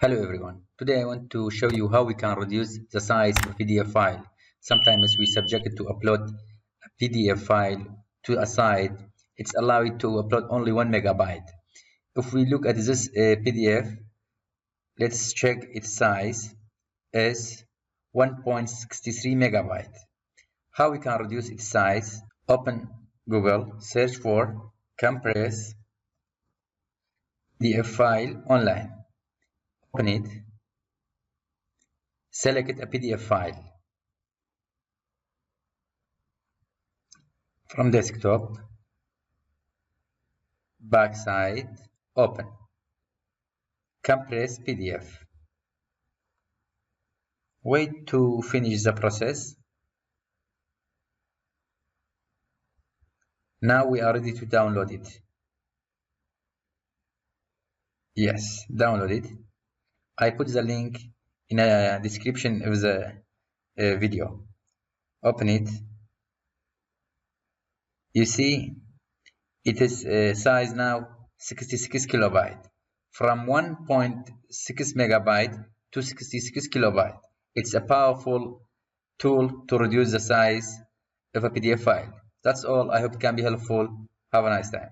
Hello everyone. Today I want to show you how we can reduce the size of a PDF file. Sometimes we subject to upload a PDF file to a site. It's allowed to upload only 1 megabyte. If we look at this PDF, let's check its size is 1.63 megabyte. How we can reduce its size? Open Google, search for compress PDF file online. Open it. Select a PDF file. From desktop, backside, open. Compress PDF. Wait to finish the process. Now we are ready to download it. Yes, download it. I put the link in a description of the video. Open it. You see, it is size now 66 kilobyte. From 1.6 megabyte to 66 kilobyte. It's a powerful tool to reduce the size of a PDF file. That's all. I hope it can be helpful. Have a nice time.